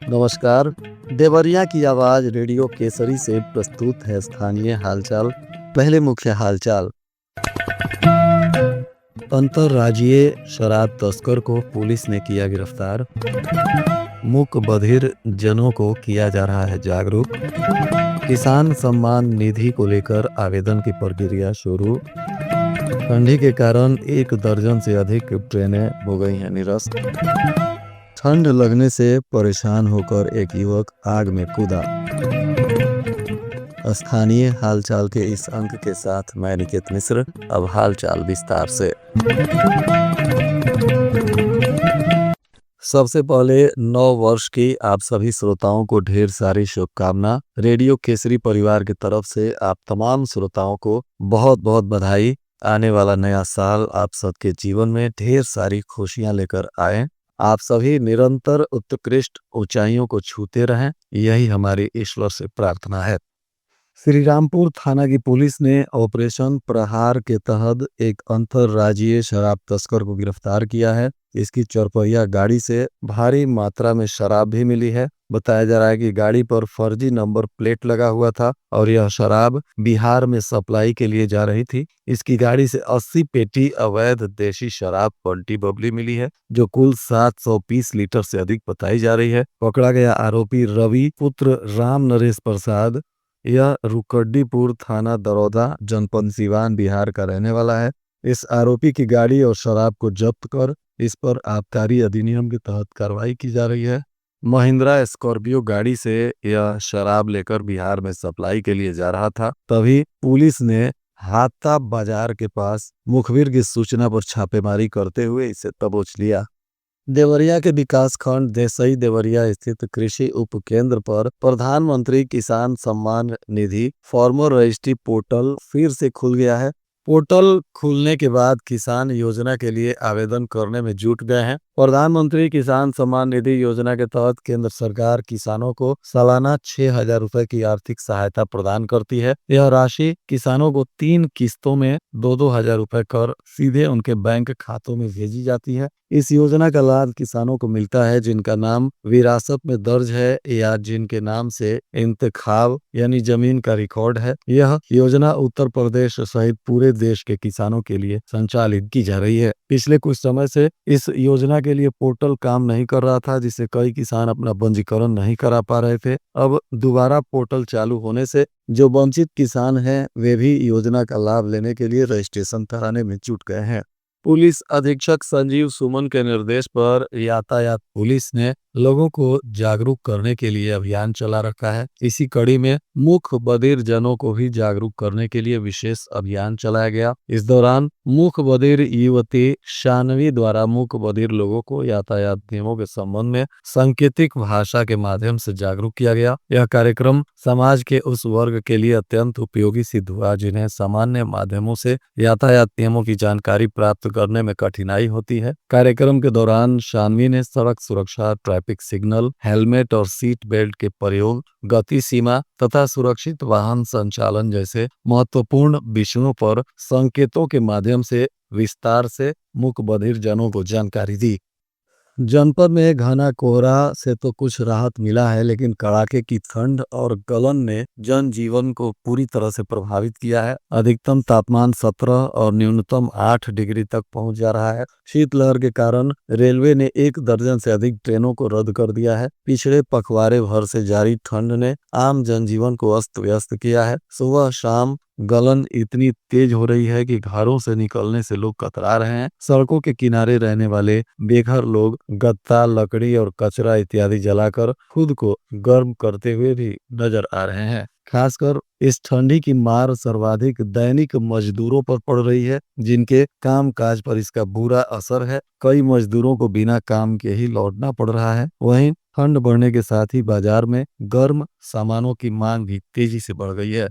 नमस्कार। देवरिया की आवाज रेडियो केसरी से प्रस्तुत है स्थानीय हालचाल। पहले मुख्य हालचाल। अंतर्राज्यीय शराब तस्कर को पुलिस ने किया गिरफ्तार। मूक बधिर जनों को किया जा रहा है जागरूक। किसान सम्मान निधि को लेकर आवेदन की प्रक्रिया शुरू। ठंडी के कारण 1 दर्जन से अधिक ट्रेनें हो गई हैं निरस्त। ठंड लगने से परेशान होकर एक युवक आग में कूदा। स्थानीय हालचाल के इस अंक के साथ मैं निकेत मिश्र। अब हालचाल विस्तार से। सबसे पहले नव वर्ष की आप सभी श्रोताओं को ढेर सारी शुभकामना। रेडियो केसरी परिवार की तरफ से आप तमाम श्रोताओं को बहुत बहुत बधाई। आने वाला नया साल आप सबके जीवन में ढेर सारी खुशियां लेकर आए। आप सभी निरंतर उत्कृष्ट ऊंचाइयों को छूते रहें, यही हमारी ईश्वर से प्रार्थना है। श्रीरामपुर थाना की पुलिस ने ऑपरेशन प्रहार के तहत एक अंतर्राज्यीय शराब तस्कर को गिरफ्तार किया है। इसकी 4 पहिया गाड़ी से भारी मात्रा में शराब भी मिली है। बताया जा रहा है कि गाड़ी पर फर्जी नंबर प्लेट लगा हुआ था और यह शराब बिहार में सप्लाई के लिए जा रही थी। इसकी गाड़ी से 80 पेटी अवैध देशी शराब पलटी बबली मिली है, जो कुल 720 लीटर से अधिक बताई जा रही है। पकड़ा गया आरोपी रवि पुत्र राम नरेश प्रसाद, यह रुकड्डीपुर थाना दरौदा जनपद सिवान बिहार का रहने वाला है। इस आरोपी की गाड़ी और शराब को जब्त कर इस पर आबकारी अधिनियम के तहत कार्रवाई की जा रही है। महिंद्रा स्कॉर्पियो गाड़ी से यह शराब लेकर बिहार में सप्लाई के लिए जा रहा था। तभी पुलिस ने हाता बाजार के पास मुखबिर की सूचना पर छापेमारी करते हुए इसे दबोच लिया। देवरिया के विकास खंड देसई देवरिया स्थित कृषि उप केंद्र पर प्रधानमंत्री किसान Samman Nidhi farmer registry portal फिर से खुल गया है। पोर्टल खुलने के बाद किसान योजना के लिए आवेदन करने में जुट गए हैं। प्रधानमंत्री किसान सम्मान निधि योजना के तहत केंद्र सरकार किसानों को सालाना 6,000 रुपए की आर्थिक सहायता प्रदान करती है। यह राशि किसानों को 3 किस्तों में 2-2 हजार रुपए कर सीधे उनके बैंक खातों में भेजी जाती है। इस योजना का लाभ किसानों को मिलता है जिनका नाम विरासत में दर्ज है या जिनके नाम से इंतखाब यानी जमीन का रिकॉर्ड है। यह योजना उत्तर प्रदेश सहित पूरे देश के किसानों के लिए संचालित की जा रही है। पिछले कुछ समय से इस योजना के लिए पोर्टल काम नहीं कर रहा था, जिससे कई किसान अपना पंजीकरण नहीं करा पा रहे थे। अब दोबारा पोर्टल चालू होने से जो वंचित किसान हैं वे भी योजना का लाभ लेने के लिए रजिस्ट्रेशन कराने में जुट गए हैं। पुलिस अधीक्षक संजीव सुमन के निर्देश पर यातायात पुलिस ने लोगों को जागरूक करने के लिए अभियान चला रखा है। इसी कड़ी में मूक बधिर जनों को भी जागरूक करने के लिए विशेष अभियान चलाया गया। इस दौरान मूक बधिर युवती शानवी द्वारा मूक बधिर लोगों को यातायात नियमों के संबंध में सांकेतिक भाषा के माध्यम से जागरूक किया गया। यह कार्यक्रम समाज के उस वर्ग के लिए अत्यंत उपयोगी सिद्ध हुआ जिन्हें सामान्य माध्यमों से यातायात नियमों की जानकारी प्राप्त करने में कठिनाई होती है। कार्यक्रम के दौरान शानवी ने सड़क सुरक्षा, ट्रैफिक सिग्नल, हेलमेट और सीट बेल्ट के प्रयोग, गति सीमा तथा सुरक्षित वाहन संचालन जैसे महत्वपूर्ण विषयों पर संकेतों के माध्यम से विस्तार से मूक बधिर जनों को जानकारी दी। जनपद में घना कोहरा से तो कुछ राहत मिला है, लेकिन कड़ाके की ठंड और गलन ने जनजीवन को पूरी तरह से प्रभावित किया है। अधिकतम तापमान 17 और न्यूनतम 8 डिग्री तक पहुंच जा रहा है। शीतलहर के कारण रेलवे ने 1 दर्जन से अधिक ट्रेनों को रद्द कर दिया है। पिछड़े पखवाड़े भर से जारी ठंड ने आम जनजीवन को अस्त व्यस्त किया है। सुबह शाम गलन इतनी तेज हो रही है कि घरों से निकलने से लोग कतरा रहे हैं। सड़कों के किनारे रहने वाले बेघर लोग गत्ता, लकड़ी और कचरा इत्यादि जलाकर खुद को गर्म करते हुए भी नजर आ रहे हैं। खासकर इस ठंडी की मार सर्वाधिक दैनिक मजदूरों पर पड़ रही है, जिनके काम काज पर इसका बुरा असर है। कई मजदूरों को बिना काम के ही लौटना पड़ रहा है। वहीं ठंड बढ़ने के साथ ही बाजार में गर्म सामानों की मांग भी तेजी से बढ़ गई है।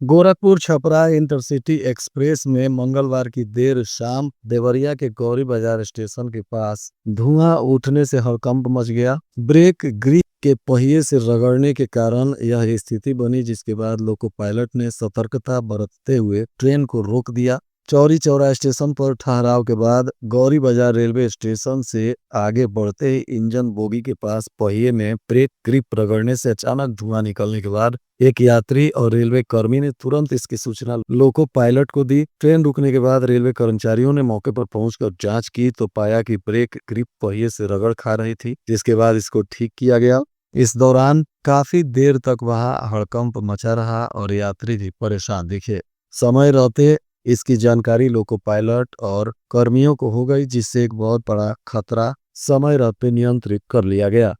गोरखपुर छपरा इंटरसिटी एक्सप्रेस में मंगलवार की देर शाम देवरिया के गौरी बाजार स्टेशन के पास धुआं उठने से हड़कंप मच गया। ब्रेक ग्रिप के पहिए से रगड़ने के कारण यह स्थिति बनी, जिसके बाद लोको पायलट ने सतर्कता बरतते हुए ट्रेन को रोक दिया। चौरी चौरा स्टेशन पर ठहराव के बाद गौरी बाजार रेलवे स्टेशन से आगे बढ़ते ही इंजन बोगी के पास पहिए में ब्रेक ग्रिप रगड़ने से अचानक धुआं निकलने के बाद एक यात्री और रेलवे कर्मी ने तुरंत इसकी सूचना लोको पायलट को दी। ट्रेन रुकने के बाद रेलवे कर्मचारियों ने मौके पर पहुंचकर जांच की तो पाया कि ब्रेक ग्रिप पहिए से रगड़ खा रही थी, जिसके बाद इसको ठीक किया गया। इस दौरान काफी देर तक वहां हड़कंप मचा रहा और यात्री भी परेशान दिखे। समय रहते इसकी जानकारी लोको पायलट और कर्मियों को हो गई, जिससे एक बहुत बड़ा खतरा समय रहते नियंत्रित कर लिया गया।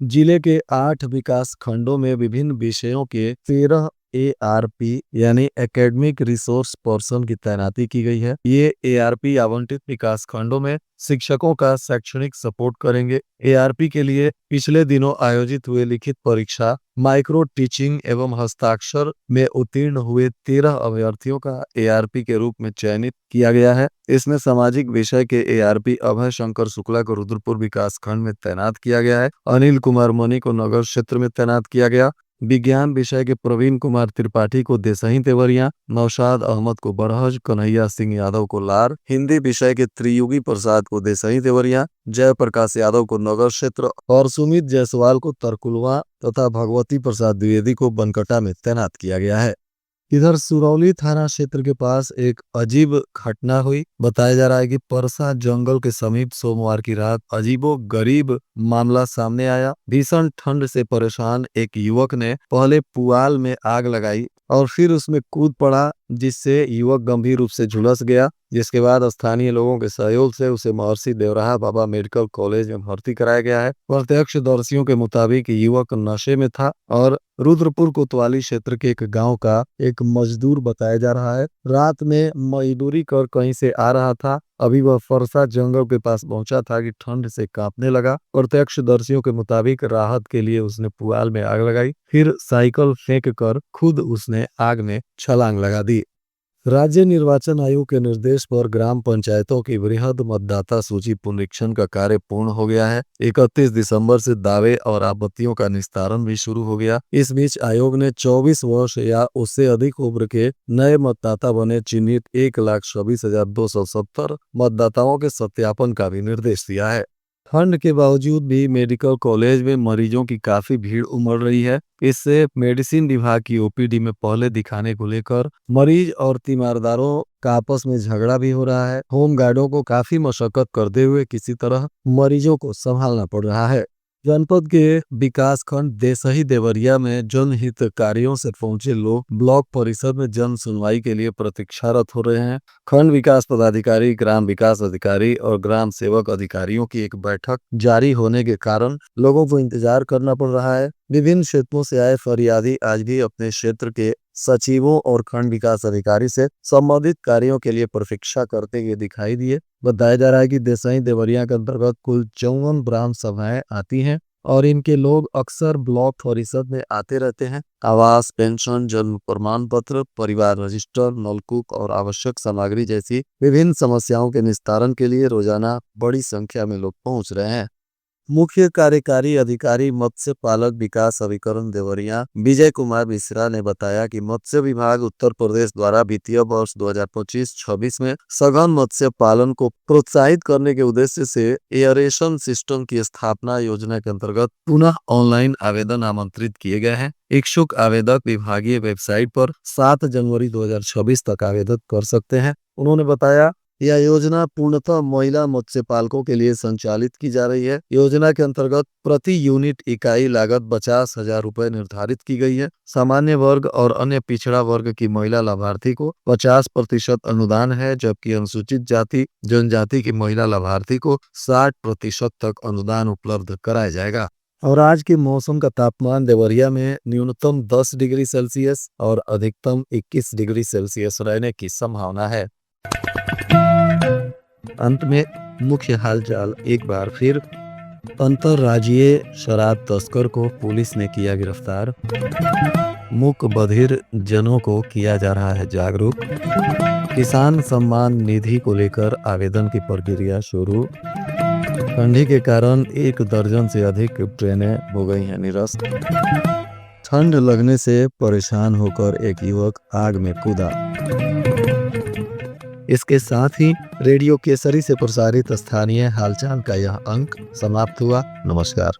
जिले के 8 विकास खंडों में विभिन्न विषयों के 13 एआरपी यानी एकेडमिक रिसोर्स पर्सन की तैनाती की गई है। ये एआरपी आवंटित विकास खंडों में शिक्षकों का शैक्षणिक सपोर्ट करेंगे। एआरपी के लिए पिछले दिनों आयोजित हुए लिखित परीक्षा माइक्रो टीचिंग एवं हस्ताक्षर में उत्तीर्ण हुए 13 अभ्यर्थियों का एआरपी के रूप में चयनित किया गया है। इसमें सामाजिक विषय के एआरपी अभय शंकर शुक्ला को रुद्रपुर विकास खंड में तैनात किया गया है। अनिल कुमार मनी को नगर क्षेत्र में तैनात किया गया। विज्ञान विषय के प्रवीण कुमार त्रिपाठी को देसही देवरिया, नौशाद अहमद को बरहज, कन्हैया सिंह यादव को लार, हिंदी विषय के त्रियुगी प्रसाद को देसही देवरिया, जयप्रकाश यादव को नगर क्षेत्र और सुमित जायसवाल को तरकुलवा तथा भगवती प्रसाद द्विवेदी को बनकटा में तैनात किया गया है। इधर सुरौली थाना क्षेत्र के पास एक अजीब घटना हुई। बताया जा रहा है कि परसा जंगल के समीप सोमवार की रात अजीबो गरीब मामला सामने आया। भीषण ठंड से परेशान एक युवक ने पहले पुआल में आग लगाई और फिर उसमें कूद पड़ा, जिससे युवक गंभीर रूप से झुलस गया। जिसके बाद स्थानीय लोगों के सहयोग से उसे महर्षि देवराहा बाबा मेडिकल कॉलेज में भर्ती कराया गया है। प्रत्यक्षदर्शियों के मुताबिक युवक नशे में था और रुद्रपुर कोतवाली क्षेत्र के एक गांव का एक मजदूर बताया जा रहा है। रात में मजदूरी कर कहीं से आ रहा था। अभी वह फरसा जंगल के पास पहुंचा था कि ठंड से कांपने लगा। प्रत्यक्षदर्शियों के मुताबिक राहत के लिए उसने पुआल में आग लगाई, फिर साइकिल फेंक कर खुद उसने आग में छलांग लगा दी। राज्य निर्वाचन आयोग के निर्देश पर ग्राम पंचायतों की वृहद मतदाता सूची पुनरीक्षण का कार्य पूर्ण हो गया है। 31 दिसंबर से दावे और आपत्तियों का निस्तारण भी शुरू हो गया। इस बीच आयोग ने 24 वर्ष या उससे अधिक उम्र के नए मतदाता बने चिन्हित 1,26,270 मतदाताओं के सत्यापन का भी निर्देश दिया है। ठंड के बावजूद भी मेडिकल कॉलेज में मरीजों की काफी भीड़ उमड़ रही है। इससे मेडिसिन विभाग की ओपीडी में पहले दिखाने को लेकर मरीज और तीमारदारों का आपस में झगड़ा भी हो रहा है। होमगार्डों को काफी मशक्कत करते हुए किसी तरह मरीजों को संभालना पड़ रहा है। जनपद के विकास खंड देसही देवरिया में जनहितकारियों से पहुंचे लोग ब्लॉक परिषद में जन सुनवाई के लिए प्रतीक्षारत हो रहे हैं। खंड विकास पदाधिकारी, ग्राम विकास अधिकारी और ग्राम सेवक अधिकारियों की एक बैठक जारी होने के कारण लोगों को इंतजार करना पड़ रहा है। विभिन्न क्षेत्रों से आए फरियादी आज भी अपने क्षेत्र के सचिवों और खंड विकास अधिकारी से संबंधित कार्यों के लिए प्रतीक्षा करते हुए दिखाई दिए। बताया जा रहा है कि देसही देवरिया के अंतर्गत कुल 54 ग्राम सभाएं आती हैं और इनके लोग अक्सर ब्लॉक परिषद में आते रहते हैं। आवास, पेंशन, जन्म प्रमाण पत्र, परिवार रजिस्टर, नलकूप और आवश्यक सामग्री जैसी विभिन्न समस्याओं के निस्तारण के लिए रोजाना बड़ी संख्या में लोग पहुंच रहे हैं। मुख्य कार्यकारी अधिकारी मत्स्य पालक विकास अभिकरण देवरिया विजय कुमार मिश्रा ने बताया कि मत्स्य विभाग उत्तर प्रदेश द्वारा वित्तीय वर्ष 2025-26 में सघन मत्स्य पालन को प्रोत्साहित करने के उद्देश्य से एयरेशन सिस्टम की स्थापना योजना के अंतर्गत पुनः ऑनलाइन आवेदन आमंत्रित किए गए हैं। इच्छुक आवेदक विभागीय वेबसाइट पर 7 जनवरी 2026 तक आवेदन कर सकते हैं। उन्होंने बताया यह योजना पूर्णतः महिला मत्स्य पालकों के लिए संचालित की जा रही है। योजना के अंतर्गत प्रति यूनिट इकाई लागत 50,000 रुपए निर्धारित की गई है। सामान्य वर्ग और अन्य पिछड़ा वर्ग की महिला लाभार्थी को 50% अनुदान है, जबकि अनुसूचित जाति जनजाति की महिला लाभार्थी को 60% तक अनुदान उपलब्ध कराया जाएगा। और आज के मौसम का तापमान देवरिया में न्यूनतम 10 डिग्री सेल्सियस और अधिकतम 21 डिग्री सेल्सियस रहने की संभावना है। अंत में मुख्य हालचाल एक बार फिर। अंतर्राज्यीय शराब तस्कर को पुलिस ने किया गिरफ्तार। मूक बधिर जनों को किया जा रहा है जागरूक। किसान सम्मान निधि को लेकर आवेदन की प्रक्रिया शुरू। ठंडी के कारण 1 दर्जन से अधिक ट्रेनें हो गई हैं निरस्त। ठंड लगने से परेशान होकर एक युवक आग में कूदा। इसके साथ ही रेडियो केसरी से प्रसारित स्थानीय हालचाल का यह अंक समाप्त हुआ। नमस्कार।